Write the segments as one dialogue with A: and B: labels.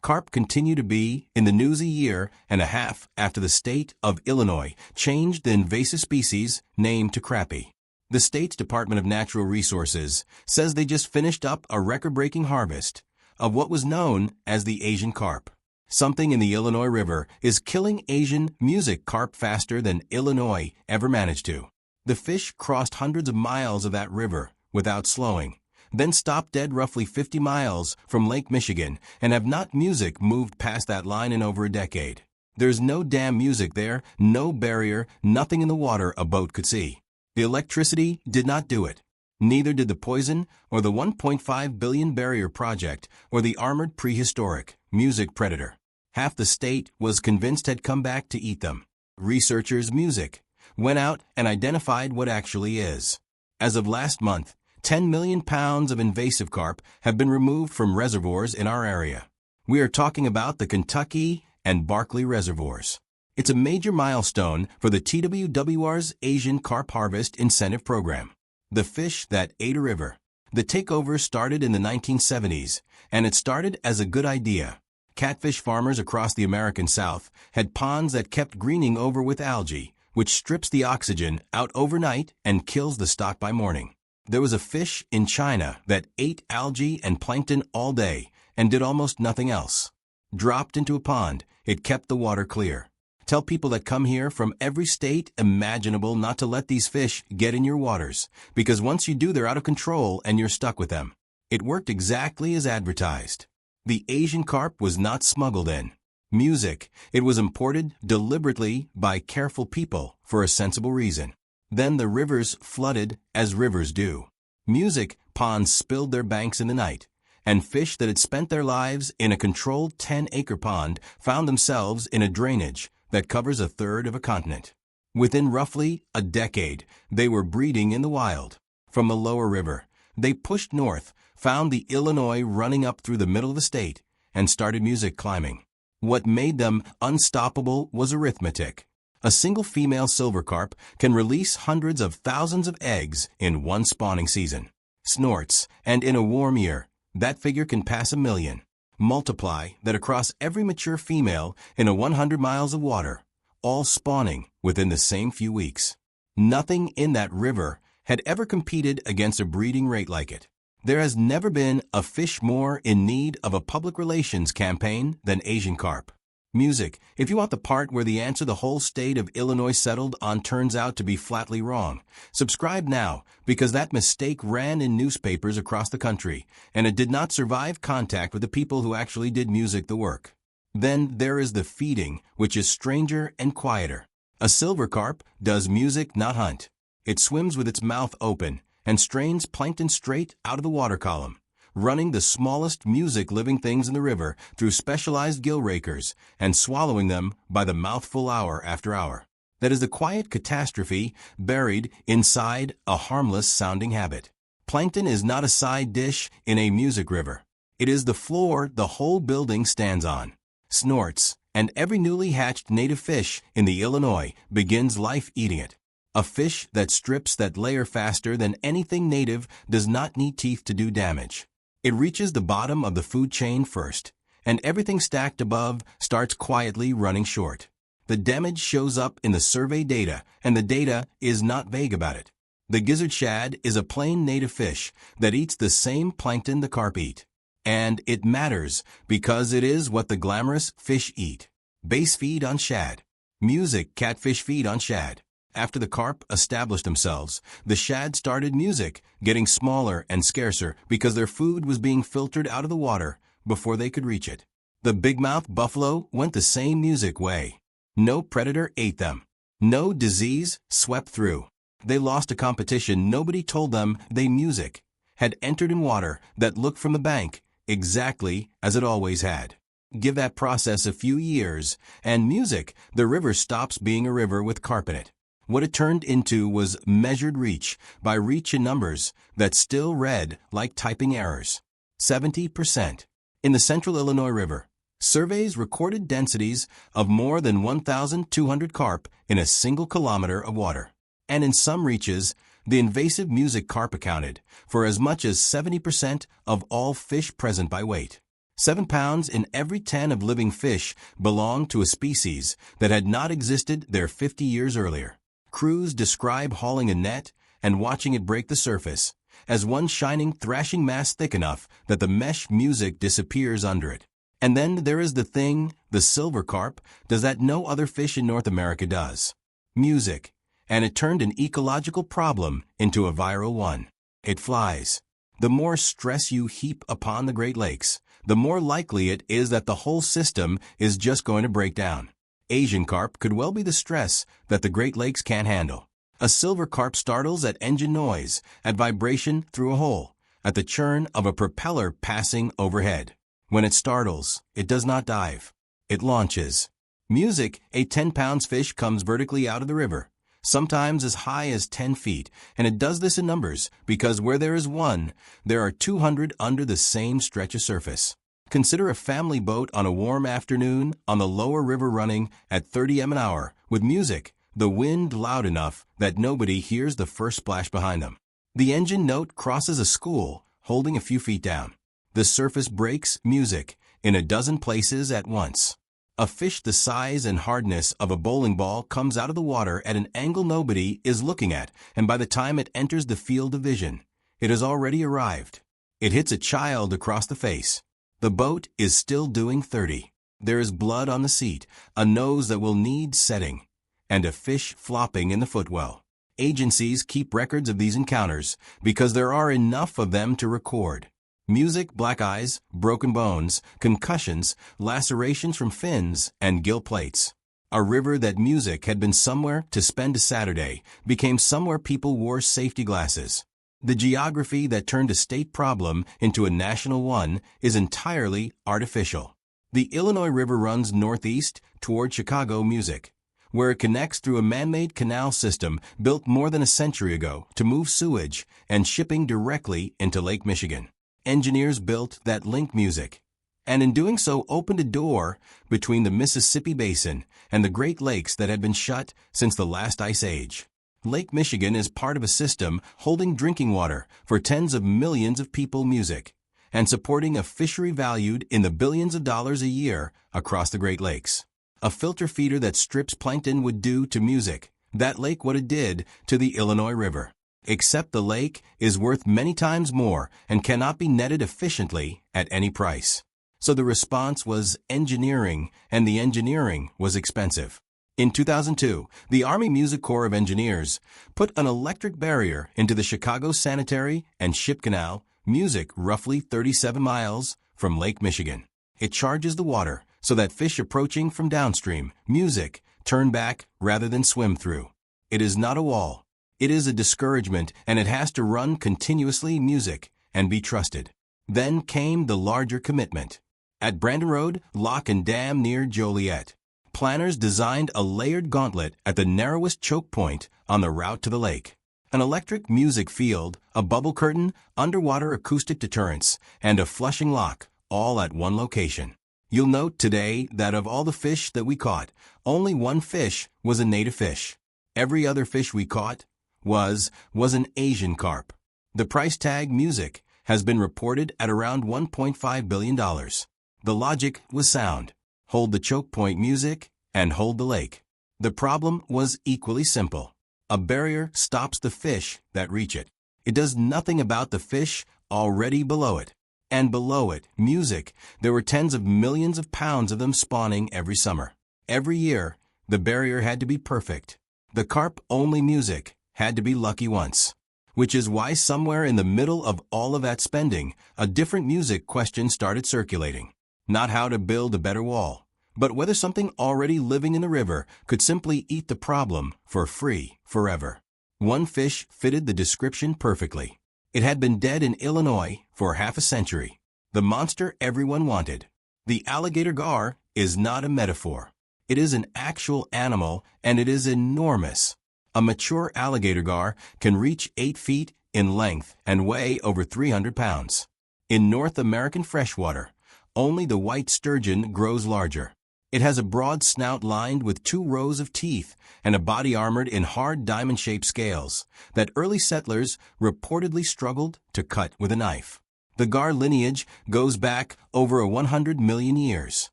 A: Carp continue to be in the news a year and a half after the state of Illinois changed the invasive species name to crappie. The state's Department of Natural Resources says they just finished up a record-breaking harvest of what was known as the Asian carp. Something in the Illinois River is killing Asian music carp faster than Illinois ever managed to. The fish crossed hundreds of miles of that river without slowing, then stopped dead roughly 50 miles from Lake Michigan and have not moved past that line in over a decade. There's no damn music there, no barrier, nothing in the water a boat could see. The electricity did not do it. Neither did the poison or the 1.5 billion barrier project or the armored prehistoric music predator. Half the state was convinced had come back to eat them. Researchers music went out and identified what actually is. As of last month, 10 million pounds of invasive carp have been removed from reservoirs in our area. We are talking about the Kentucky and Barkley reservoirs. It's a major milestone for the TWWR's Asian Carp Harvest Incentive Program. The fish that ate a river. The takeover started in the 1970s, and it started as a good idea. Catfish farmers across the American South had ponds that kept greening over with algae, which strips the oxygen out overnight and kills the stock by morning. There was a fish in China that ate algae and plankton all day and did almost nothing else. Dropped into a pond, it kept the water clear. Tell people that come here from every state imaginable not to let these fish get in your waters, because once you do, they're out of control and you're stuck with them. It worked exactly as advertised. The Asian carp was not smuggled in. Music, it was imported deliberately by careful people for a sensible reason. Then the rivers flooded as rivers do. Music ponds spilled their banks in the night, and fish that had spent their lives in a controlled 10-acre pond found themselves in a drainage that covers a third of a continent. Within roughly a decade, they were breeding in the wild. From the lower river, they pushed north, found the Illinois running up through the middle of the state, and started music climbing. What made them unstoppable was arithmetic. A single female silver carp can release hundreds of thousands of eggs in one spawning season. Snorts, and in a warm year, that figure can pass 1 million. Multiply that across every mature female in a 100 miles of water, all spawning within the same few weeks. Nothing in that river had ever competed against a breeding rate like it. There has never been a fish more in need of a public relations campaign than Asian carp. Music, if you want the part where the answer the whole state of Illinois settled on turns out to be flatly wrong, subscribe now, because that mistake ran in newspapers across the country, and it did not survive contact with the people who actually did music the work. Then there is the feeding, which is stranger and quieter. A silver carp does music, not hunt. It swims with its mouth open and strains plankton straight out of the water column, running the smallest music living things in the river through specialized gill rakers and swallowing them by the mouthful hour after hour. That is the quiet catastrophe buried inside a harmless-sounding habit. Plankton is not a side dish in a music river. It is the floor the whole building stands on. Snorts, and every newly hatched native fish in the Illinois begins life eating it. A fish that strips that layer faster than anything native does not need teeth to do damage. It reaches the bottom of the food chain first, and everything stacked above starts quietly running short. The damage shows up in the survey data, and the data is not vague about it. The gizzard shad is a plain native fish that eats the same plankton the carp eat. And it matters because it is what the glamorous fish eat. Bass feed on shad. Music catfish feed on shad. After the carp established themselves, the shad started music, getting smaller and scarcer because their food was being filtered out of the water before they could reach it. The bigmouth buffalo went the same music way. No predator ate them. No disease swept through. They lost a competition nobody told them they music had entered in water that looked from the bank exactly as it always had. Give that process a few years, and music, the river stops being a river with carp in it. What it turned into was measured reach by reach in numbers that still read like typing errors. 70%. In the central Illinois River, surveys recorded densities of more than 1,200 carp in a single kilometer of water. And in some reaches, the invasive music carp accounted for as much as 70% of all fish present by weight. 7 pounds in every 10 of living fish belonged to a species that had not existed there 50 years earlier. Crews describe hauling a net and watching it break the surface as one shining, thrashing mass thick enough that the mesh music disappears under it. And then there is the thing, the silver carp, does that no other fish in North America does. Music. And it turned an ecological problem into a viral one. It flies. The more stress you heap upon the Great Lakes, the more likely it is that the whole system is just going to break down. Asian carp could well be the stress that the Great Lakes can't handle. A silver carp startles at engine noise, at vibration through a hole, at the churn of a propeller passing overhead. When it startles, it does not dive. It launches. Music, a 10-pound fish comes vertically out of the river, sometimes as high as 10 feet, and it does this in numbers because where there is one, there are 200 under the same stretch of surface. Consider a family boat on a warm afternoon on the lower river running at 30 m an hour with music, the wind loud enough that nobody hears the first splash behind them. The engine note crosses a school, holding a few feet down. The surface breaks music in a dozen places at once. A fish the size and hardness of a bowling ball comes out of the water at an angle nobody is looking at, and by the time it enters the field of vision, it has already arrived. It hits a child across the face. The boat is still doing 30. There is blood on the seat, a nose that will need setting, and a fish flopping in the footwell. Agencies keep records of these encounters because there are enough of them to record. Music, black eyes, broken bones, concussions, lacerations from fins, and gill plates. A river that music had been somewhere to spend a Saturday became somewhere people wore safety glasses. The geography that turned a state problem into a national one is entirely artificial. The Illinois River runs northeast toward Chicago music, where it connects through a man-made canal system built more than a century ago to move sewage and shipping directly into Lake Michigan. Engineers built that link music, and in doing so opened a door between the Mississippi Basin and the Great Lakes that had been shut since the last ice age. Lake Michigan is part of a system holding drinking water for tens of millions of people music, and supporting a fishery valued in the billions of dollars a year across the Great Lakes. A filter feeder that strips plankton would do to music, that lake what it did to the Illinois River. Except the lake is worth many times more and cannot be netted efficiently at any price. So the response was engineering, and the engineering was expensive. In 2002, the Army Music Corps of Engineers put an electric barrier into the Chicago Sanitary and Ship Canal, music roughly 37 miles from Lake Michigan. It charges the water so that fish approaching from downstream, music, turn back rather than swim through. It is not a wall. It is a discouragement, and it has to run continuously music and be trusted. Then came the larger commitment. At Brandon Road, Lock and Dam near Joliet, planners designed a layered gauntlet at the narrowest choke point on the route to the lake. An electric music field, a bubble curtain, underwater acoustic deterrents, and a flushing lock, all at one location. You'll note today that of all the fish that we caught, only one fish was a native fish. Every other fish we caught was an Asian carp. The price tag music has been reported at around $1.5 billion. The logic was sound. Hold the choke point music and hold the lake. The problem was equally simple. A barrier stops the fish that reach it. It does nothing about the fish already below it. And below it, music, there were tens of millions of pounds of them spawning every summer. Every year, the barrier had to be perfect. The carp-only music had to be lucky once. Which is why somewhere in the middle of all of that spending, a different music question started circulating. Not how to build a better wall, but whether something already living in the river could simply eat the problem for free forever. One fish fitted the description perfectly. It had been dead in Illinois for half a century. The monster everyone wanted. The alligator gar is not a metaphor. It is an actual animal, and it is enormous. A mature alligator gar can reach 8 feet in length and weigh over 300 pounds. In North American freshwater, only the white sturgeon grows larger. It has a broad snout lined with 2 rows of teeth and a body armored in hard diamond-shaped scales that early settlers reportedly struggled to cut with a knife. The gar lineage goes back over 100 million years.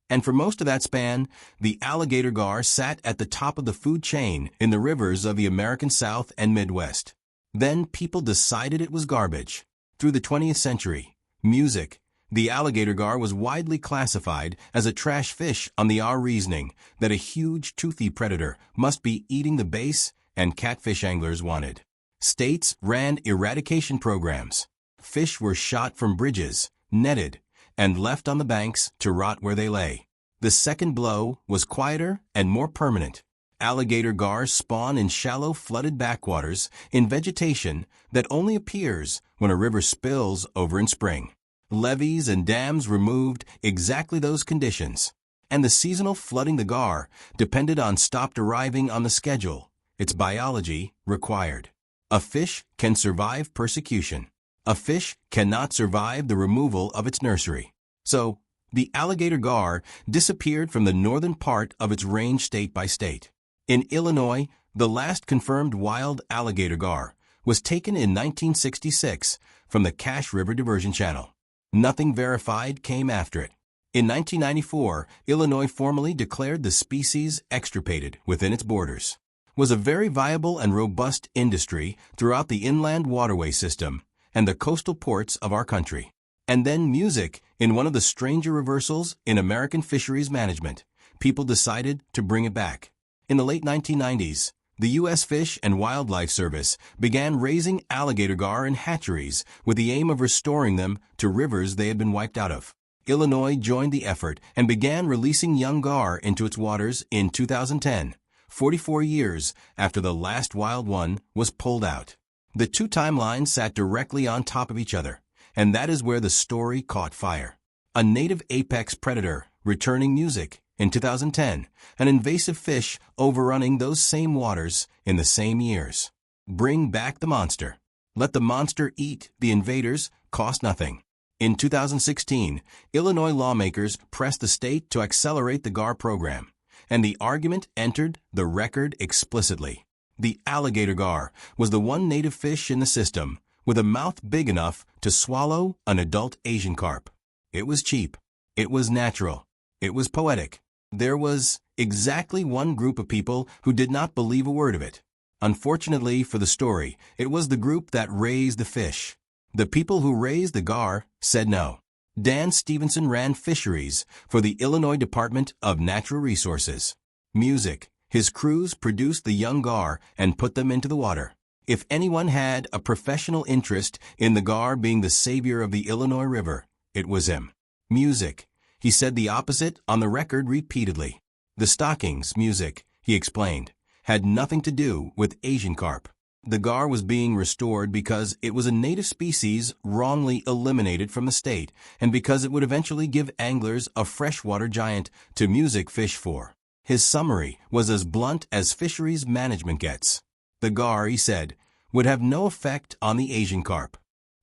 A: And for most of that span, the alligator gar sat at the top of the food chain in the rivers of the American South and Midwest. Then people decided it was garbage. Through the 20th century, music, the alligator gar was widely classified as a trash fish on the reasoning that a huge toothy predator must be eating the base and catfish anglers wanted. States ran eradication programs. Fish were shot from bridges, netted, and left on the banks to rot where they lay. The second blow was quieter and more permanent. Alligator gars spawn in shallow flooded backwaters in vegetation that only appears when a river spills over in spring. Levees and dams removed exactly those conditions, and the seasonal flooding the gar depended on stopped arriving on the schedule its biology required. A fish can survive persecution. A fish cannot survive the removal of its nursery. So, the alligator gar disappeared from the northern part of its range state by state. In Illinois, the last confirmed wild alligator gar was taken in 1966 from the Cache River Diversion Channel. Nothing verified came after it. In 1994, Illinois formally declared the species extirpated within its borders. It was a very viable and robust industry throughout the inland waterway system and the coastal ports of our country. And then music, in one of the stranger reversals in American fisheries management, people decided to bring it back. In the late 1990s, the U.S. Fish and Wildlife Service began raising alligator gar in hatcheries with the aim of restoring them to rivers they had been wiped out of. Illinois joined the effort and began releasing young gar into its waters in 2010, 44 years after the last wild one was pulled out. The two timelines sat directly on top of each other, and that is where the story caught fire. A native apex predator returning music in 2010, an invasive fish overrunning those same waters in the same years. Bring back the monster. Let the monster eat the invaders, cost nothing. In 2016, Illinois lawmakers pressed the state to accelerate the gar program, and the argument entered the record explicitly. The alligator gar was the one native fish in the system with a mouth big enough to swallow an adult Asian carp. It was cheap. It was natural. It was poetic. There was exactly one group of people who did not believe a word of it. Unfortunately for the story, it was the group that raised the fish. The people who raised the gar said no. Dan Stevenson ran fisheries for the Illinois Department of Natural Resources. Music. His crews produced the young gar and put them into the water. If anyone had a professional interest in the gar being the savior of the Illinois River, it was him. Music. He said the opposite on the record repeatedly. The stockings, music, he explained, had nothing to do with Asian carp. The gar was being restored because it was a native species wrongly eliminated from the state and because it would eventually give anglers a freshwater giant to music fish for. His summary was as blunt as fisheries management gets. The gar, he said, would have no effect on the Asian carp.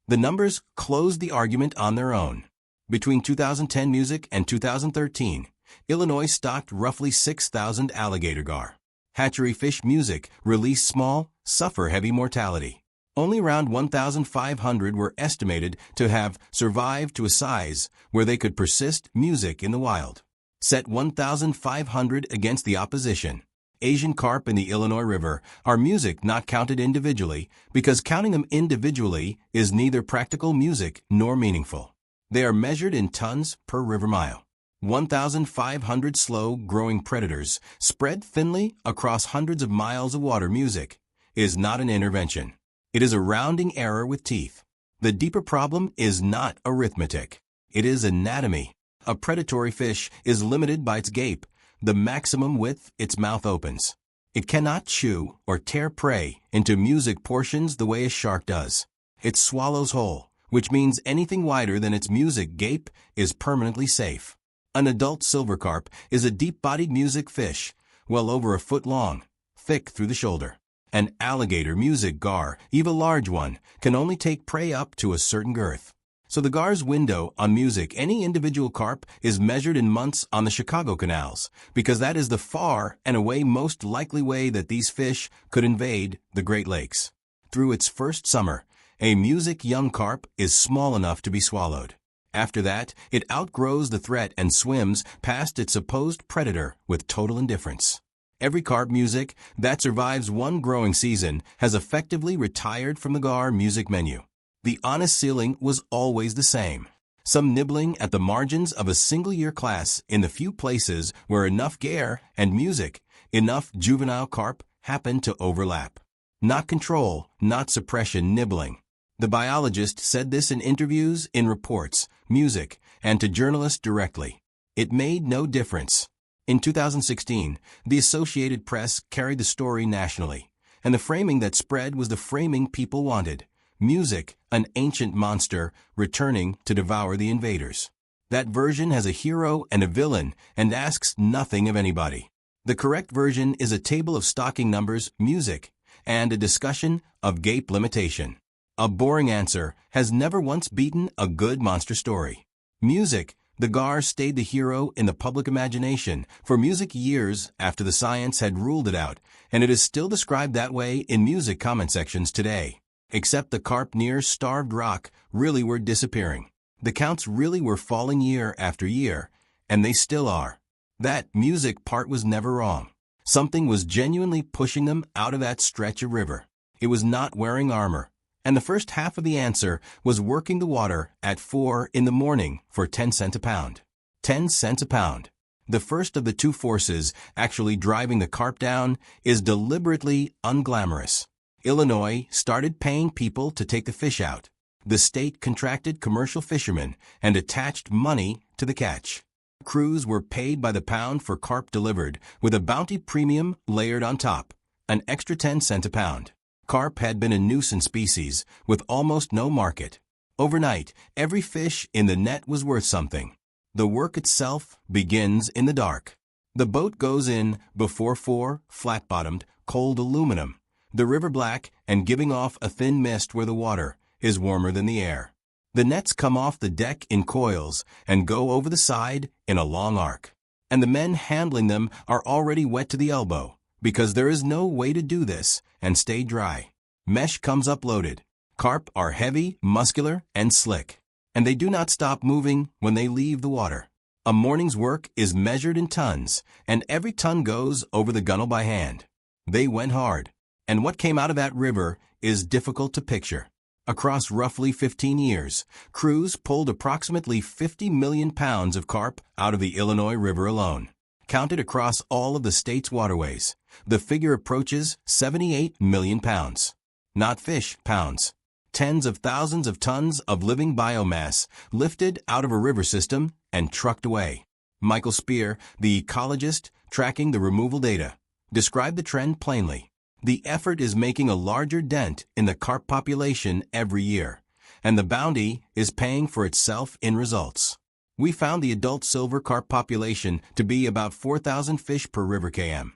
A: The numbers closed the argument on their own. Between 2010 music and 2013, Illinois stocked roughly 6,000 alligator gar. Hatchery fish music released small, suffer-heavy mortality. Only around 1,500 were estimated to have survived to a size where they could persist music in the wild. Set 1,500 against the opposition. Asian carp in the Illinois River are music not counted individually because counting them individually is neither practical music nor meaningful. They are measured in tons per river mile. 1,500 slow-growing predators spread thinly across hundreds of miles of water music is not an intervention. It is a rounding error with teeth. The deeper problem is not arithmetic. It is anatomy. A predatory fish is limited by its gape, the maximum width its mouth opens. It cannot chew or tear prey into music portions the way a shark does. It swallows whole, which means anything wider than its music gape is permanently safe. An adult silver carp is a deep-bodied music fish, well over a foot long, thick through the shoulder. An alligator music gar, even a large one, can only take prey up to a certain girth. So the gar's window on music any individual carp is measured in months on the Chicago canals, because that is the far and away most likely way that these fish could invade the Great Lakes. Through its first summer, A music young carp is small enough to be swallowed. After that, it outgrows the threat and swims past its supposed predator with total indifference. Every carp music that survives one growing season has effectively retired from the GAR music menu. The honest ceiling was always the same. Some nibbling at the margins of a single-year class in the few places where enough GAR and music, enough juvenile carp, happened to overlap. Not control, not suppression nibbling. The biologist said this in interviews, in reports, music, and to journalists directly. It made no difference. In 2016, the Associated Press carried the story nationally, and the framing that spread was the framing people wanted. Music, an ancient monster, returning to devour the invaders. That version has a hero and a villain and asks nothing of anybody. The correct version is a table of stocking numbers, music, and a discussion of gape limitation. A boring answer has never once beaten a good monster story. Music, the GAR stayed the hero in the public imagination for music years after the science had ruled it out, and it is still described that way in music comment sections today. Except the carp near starved rock really were disappearing. The counts really were falling year after year, and they still are. That music part was never wrong. Something was genuinely pushing them out of that stretch of river. It was not wearing armor. And the first half of the answer was working the water at 4 in the morning for 10 cents a pound. 10 cents a pound. The first of the two forces actually driving the carp down is deliberately unglamorous. Illinois started paying people to take the fish out. The state contracted commercial fishermen and attached money to the catch. Crews were paid by the pound for carp delivered, with a bounty premium layered on top, an extra 10 cents a pound. Carp had been a nuisance species with almost no market. Overnight, every fish in the net was worth something. The work itself begins in the dark. The boat goes in before 4, flat-bottomed, cold aluminum, the river black and giving off a thin mist where the water is warmer than the air. The nets come off the deck in coils and go over the side in a long arc. And the men handling them are already wet to the elbow, because there is no way to do this and stay dry. Mesh comes up loaded. Carp are heavy, muscular, and slick, and they do not stop moving when they leave the water. A morning's work is measured in tons, and every ton goes over the gunnel by hand. They went hard, and what came out of that river is difficult to picture. Across roughly 15 years, crews pulled approximately 50 million pounds of carp out of the Illinois River alone. Counted across all of the state's waterways, the figure approaches 78 million pounds. Not fish, pounds. Tens of thousands of tons of living biomass lifted out of a river system and trucked away. Michael Spear, the ecologist tracking the removal data, described the trend plainly. The effort is making a larger dent in the carp population every year, and the bounty is paying for itself in results. We found the adult silver carp population to be about 4,000 fish per river km,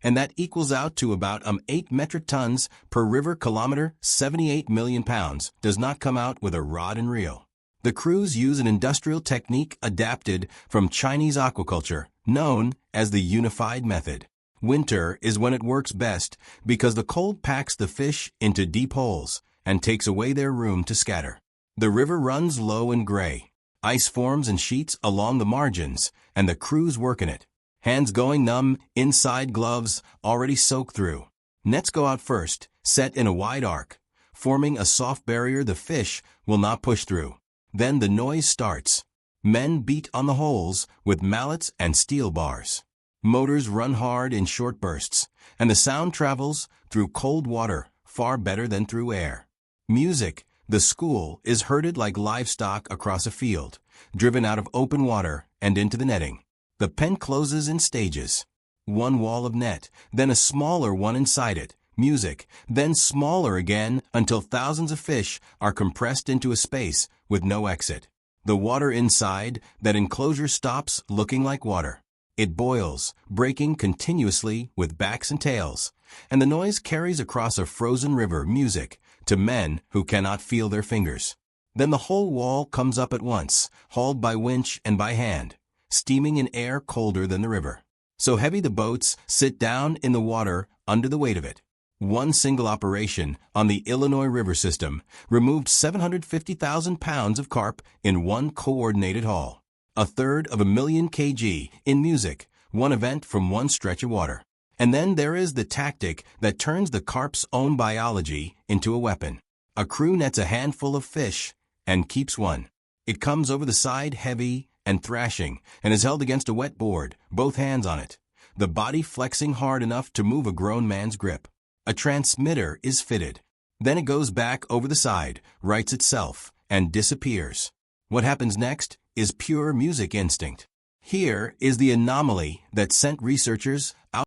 A: and that equals out to about 8 metric tons per river kilometer. 78 million pounds does not come out with a rod and reel. The crews use an industrial technique adapted from Chinese aquaculture, known as the unified method. Winter is when it works best because the cold packs the fish into deep holes and takes away their room to scatter. The river runs low and gray. Ice forms in sheets along the margins, and the crews work in it. Hands going numb, inside gloves already soaked through. Nets go out first, set in a wide arc, forming a soft barrier the fish will not push through. Then the noise starts. Men beat on the holes with mallets and steel bars. Motors run hard in short bursts, and the sound travels through cold water far better than through air. Music, the school, is herded like livestock across a field, driven out of open water and into the netting. The pen closes in stages. One wall of net, then a smaller one inside it, music, then smaller again until thousands of fish are compressed into a space with no exit. The water inside that enclosure stops looking like water. It boils, breaking continuously with backs and tails, and the noise carries across a frozen river music to men who cannot feel their fingers. Then the whole wall comes up at once, hauled by winch and by hand, steaming in air colder than the river. So heavy the boats sit down in the water under the weight of it. One single operation on the Illinois River system removed 750,000 pounds of carp in one coordinated haul. A third of 1,000,000 kg in music, one event from one stretch of water. And then there is the tactic that turns the carp's own biology into a weapon. A crew nets a handful of fish and keeps one. It comes over the side heavy and thrashing and is held against a wet board, both hands on it, the body flexing hard enough to move a grown man's grip. A transmitter is fitted. Then it goes back over the side, rights itself, and disappears. What happens next is pure music instinct. Here is the anomaly that sent researchers out